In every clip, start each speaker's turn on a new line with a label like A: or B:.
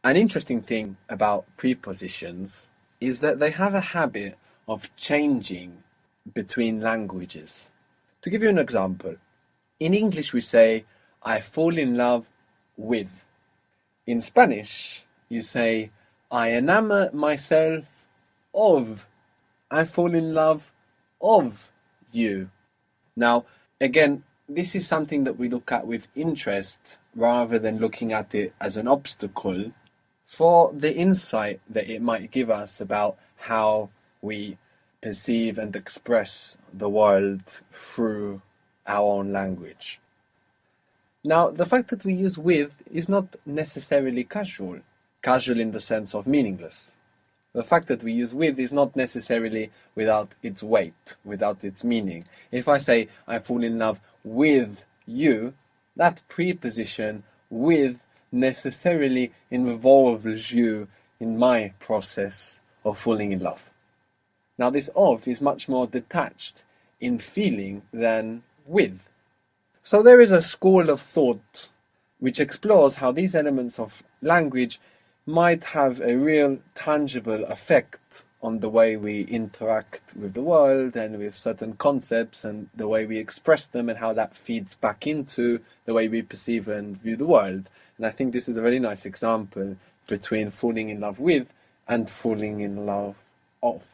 A: An interesting thing about prepositions is that they have a habit of changing between languages. To give you an example, in English we say, I fall in love with. In Spanish, you say, I enamor myself of. I fall in love of you. Now, again, this is something that we look at with interest rather than looking at it as an obstacle for the insight that it might give us about how we perceive and express the world through our own language. Now, the fact that we use with is not necessarily casual in the sense of meaningless. The fact that we use with is not necessarily without its weight, without its meaning. If I say, I fall in love with you, that preposition with necessarily involves you in my process of falling in love. Now, this of is much more detached in feeling than with. So there is a school of thought which explores how these elements of language might have a real tangible effect on the way we interact with the world and with certain concepts and the way we express them and how that feeds back into the way we perceive and view the world. And I think this is a very nice example between falling in love with and falling in love of.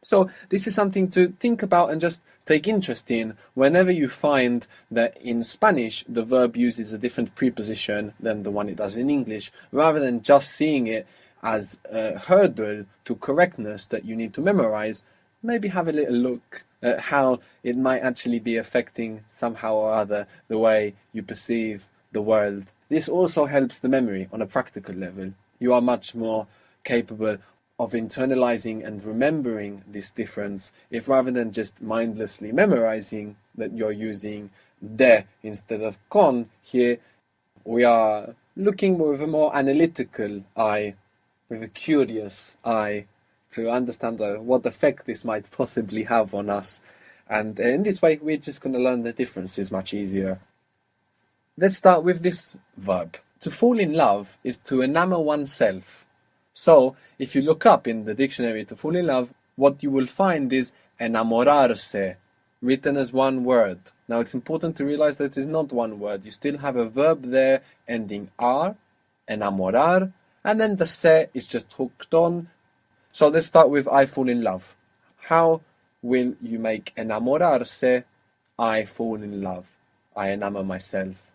A: So this is something to think about and just take interest in whenever you find that in Spanish the verb uses a different preposition than the one it does in English, rather than just seeing it as a hurdle to correctness that you need to memorize. Maybe have a little look at how it might actually be affecting somehow or other the way you perceive the world. This also helps the memory on a practical level. You are much more capable of internalizing and remembering this difference if rather than just mindlessly memorizing that you're using de instead of con, here we are looking with a more analytical eye, with a curious eye, to understand what effect this might possibly have on us. And in this way, we're just going to learn the differences much easier. Let's start with this verb. To fall in love is to enamor oneself. So, if you look up in the dictionary to fall in love, what you will find is enamorarse, written as one word. Now, it's important to realize that it is not one word. You still have a verb there ending ar, enamorar, and then the se is just hooked on. So, let's start with I fall in love. How will you make enamorarse, I fall in love? I enamor myself.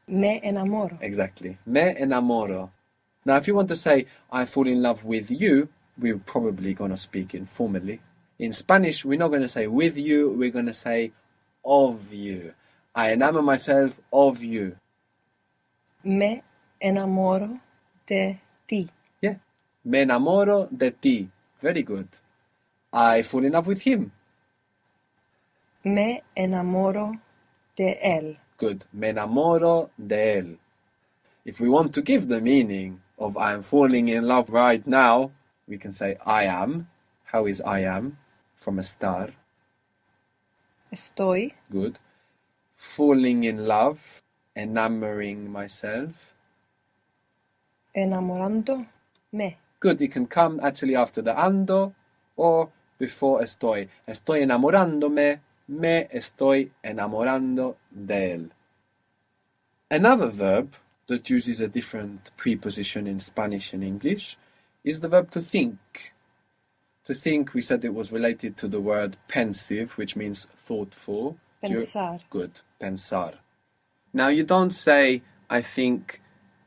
B: Me enamoro.
A: Exactly. Me enamoro. Now, if you want to say, I fall in love with you, we're probably going to speak informally. In Spanish, we're not going to say with you, we're going to say of you. I enamor myself of you.
B: Me enamoro de ti.
A: Yeah. Me enamoro de ti. Very good. I fall in love with him.
B: Me enamoro de él.
A: Good. Me enamoro de él. If we want to give the meaning of I am falling in love right now, we can say I am. How is I am? From estar.
B: Estoy
A: Good. Falling in love, enamoring myself.
B: enamorando me.
A: Good. It can come actually after the ando or before estoy. Estoy enamorándome, me estoy enamorando de él. Another verb that uses a different preposition in Spanish and English is the verb to think. To think, we said it was related to the word pensive, which means thoughtful.
B: Pensar.
A: Good, pensar. Now, you don't say, I think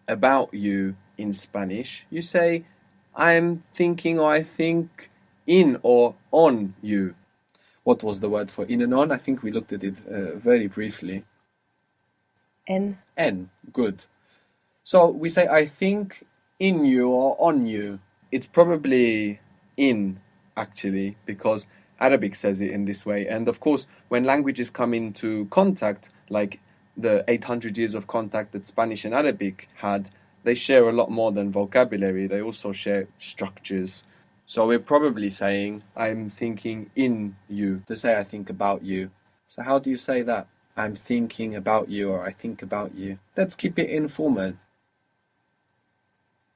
A: about you in Spanish. You say, I'm thinking or I think in or on you. What was the word for in and on? I think we looked at it very briefly.
B: En.
A: Good. So we say, I think in you or on you. It's probably in, actually, because Arabic says it in this way. And of course, when languages come into contact, like the 800 years of contact that Spanish and Arabic had, they share a lot more than vocabulary. They also share structures. So we're probably saying, I'm thinking in you, to say I think about you. So how do you say that? I'm thinking about you or I think about you. Let's keep it informal.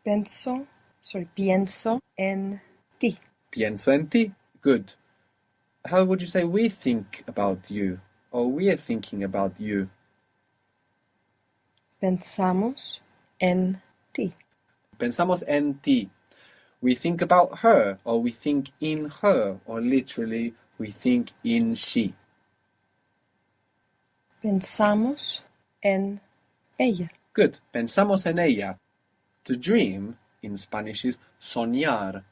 B: pienso en ti.
A: Pienso en ti. Good. How would you say we think about you? Or we're thinking about you?
B: Pensamos en ti.
A: Pensamos en ti. We think about her, or we think in her, or literally, we think in she.
B: Pensamos en ella.
A: Good. Pensamos en ella. To dream, in Spanish, is soñar.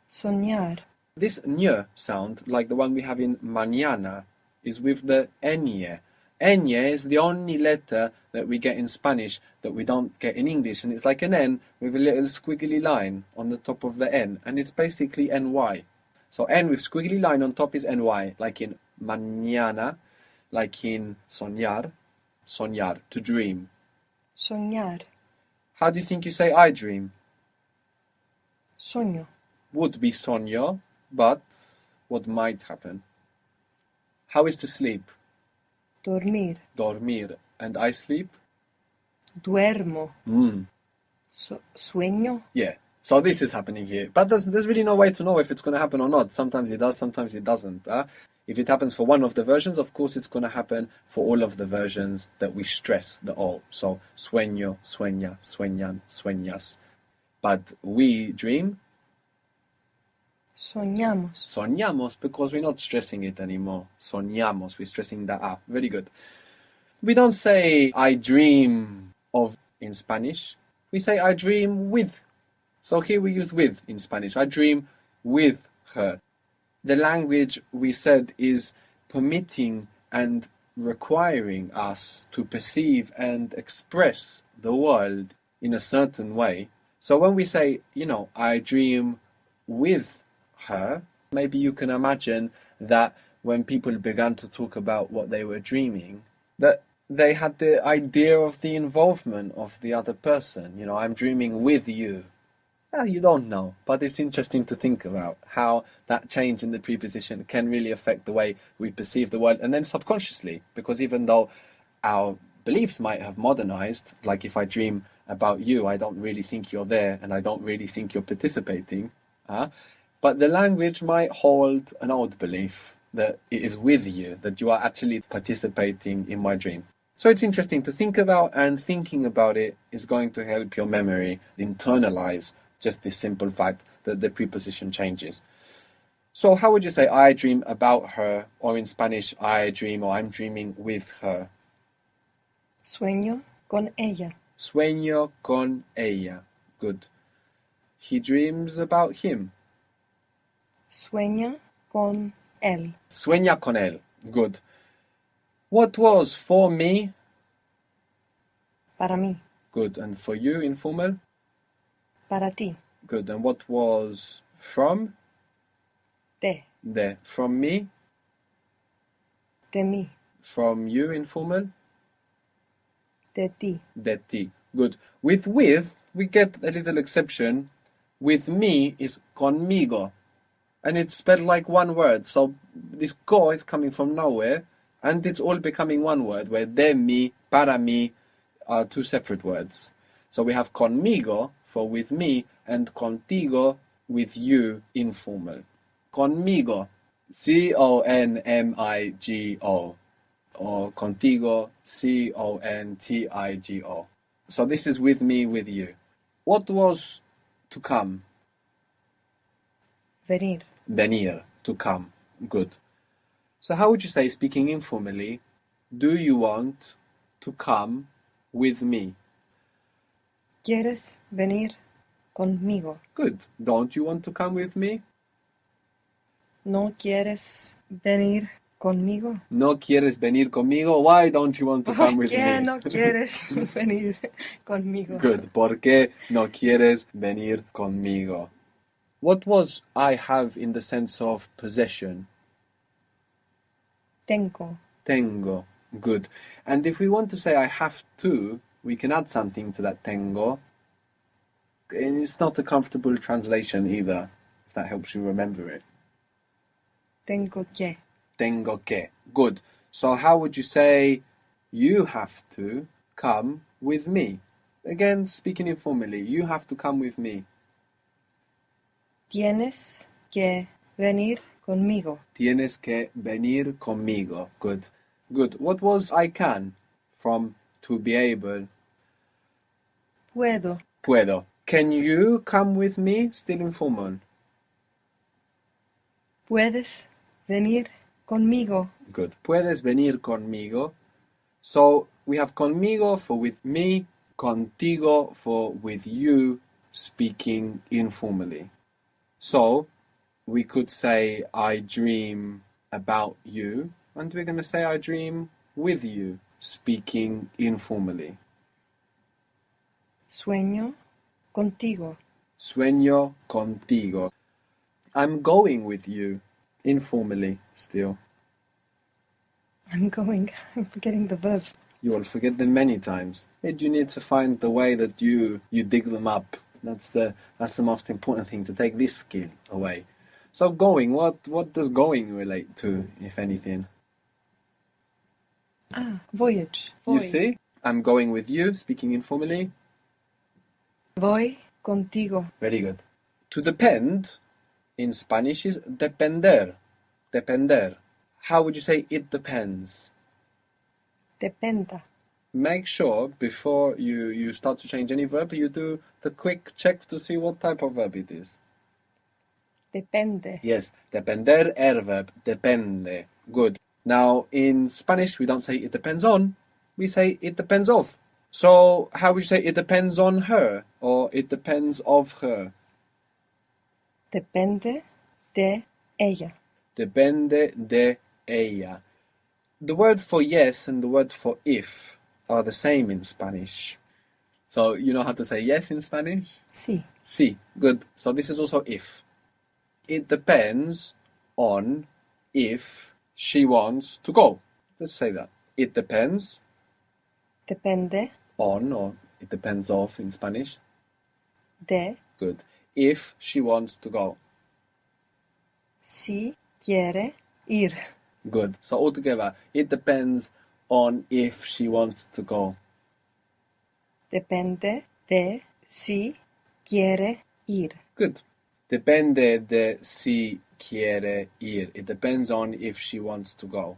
B: Soñar.
A: This ñ sound, like the one we have in mañana, is with the ñ. Ñ is the only letter that we get in Spanish that we don't get in English, and it's like an N with a little squiggly line on the top of the N, and it's basically NY. So N with squiggly line on top is NY, like in mañana, like in soñar, soñar, to dream.
B: Soñar.
A: How do you think you say I dream?
B: Sueño.
A: Would be soño, but what might happen? How is to sleep?
B: Dormir.
A: Dormir. And I sleep?
B: Duermo. Sueño.
A: Yeah. So this is happening here. But there's really no way to know if it's going to happen or not. Sometimes it does, sometimes it doesn't. If it happens for one of the versions, of course it's going to happen for all of the versions that we stress the all. So sueño, sueña, sueñan, sueñas. But we dream?
B: Soñamos.
A: Soñamos, because we're not stressing it anymore. Soñamos, we're stressing the A. Very good. We don't say I dream of in Spanish. We say I dream with. So here we use with in Spanish. I dream with her. The language, we said, is permitting and requiring us to perceive and express the world in a certain way. So when we say, I dream with her, maybe you can imagine that when people began to talk about what they were dreaming, that they had the idea of the involvement of the other person. I'm dreaming with you. Well, you don't know, but it's interesting to think about how that change in the preposition can really affect the way we perceive the world, and then subconsciously, because even though our beliefs might have modernized, like if I dream about you, I don't really think you're there, and I don't really think you're participating, but the language might hold an old belief that it is with you, that you are actually participating in my dream. So it's interesting to think about, and thinking about it is going to help your memory internalize just this simple fact that the preposition changes. So how would you say I dream about her, or in Spanish I dream, or I'm dreaming with her?
B: Sueño con ella.
A: Sueño con ella. Good. He dreams about him.
B: Sueña con él.
A: Sueña con él. Good. What was for me?
B: Para mí.
A: Good. And for you, informal?
B: Para ti.
A: Good. And what was from?
B: De.
A: De. From me?
B: De mí.
A: From you, informal?
B: De ti.
A: De ti. Good. With, we get a little exception. With me is conmigo. And it's spelled like one word. So this go is coming from nowhere. And it's all becoming one word, where de mí, para mí are two separate words. So we have conmigo for with me, and contigo with you, informal. Conmigo, C-O-N-M-I-G-O, or contigo, C-O-N-T-I-G-O. So this is with me, with you. What was to come?
B: Venir.
A: Venir, to come. Good. So how would you say, speaking informally, do you want to come with me?
B: ¿Quieres venir conmigo?
A: Good. Don't you want to come with me?
B: ¿No quieres venir conmigo?
A: ¿No quieres venir conmigo? Why don't you want to come with
B: ¿Por qué
A: me?
B: no quieres venir conmigo?
A: Good. ¿Por qué no quieres venir conmigo? What was I have in the sense of possession?
B: Tengo.
A: Tengo. Good. And if we want to say I have to, we can add something to that tengo. And it's not a comfortable translation either, if that helps you remember it.
B: Tengo que.
A: Tengo que. Good. So how would you say you have to come with me? Again, speaking informally, you have to come with me.
B: Tienes que venir conmigo.
A: Tienes que venir conmigo. Good. Good. What was I can? From to be able.
B: Puedo.
A: Puedo. Can you come with me? Still informal.
B: Puedes venir conmigo.
A: Good. Puedes venir conmigo. So we have conmigo for with me, contigo for with you, speaking informally. So we could say I dream about you, and we're going to say I dream with you, speaking informally.
B: Sueño contigo.
A: Sueño contigo. I'm going with you, informally still.
B: I'm forgetting the verbs.
A: You will forget them many times. And you need to find the way that you dig them up. That's the most important thing, to take this skill away. So going, what does going relate to, if anything?
B: Voyage.
A: You see? I'm going with you, speaking informally.
B: Voy contigo.
A: Very good. To depend in Spanish is depender. Depender. How would you say it depends?
B: Dependa.
A: Make sure before you start to change any verb, you do the quick check to see what type of verb it is.
B: Depende.
A: Yes, depender, verb, depende. Good. Now, in Spanish, we don't say it depends on, we say it depends of. So, how would you say it depends on her, or it depends of her?
B: Depende de ella.
A: Depende de ella. The word for yes and the word for if are the same in Spanish. So, you know how to say yes in Spanish?
B: Sí.
A: Sí. Good. So, this is also if. It depends on if she wants to go. Let's say that. It depends
B: Depende
A: on, or it depends of in Spanish.
B: de
A: Good. If she wants to go.
B: si quiere ir.
A: Good. So altogether, it depends on if she wants to go.
B: Depende de si quiere ir.
A: Good. Depende de si quiere ir. It depends on if she wants to go.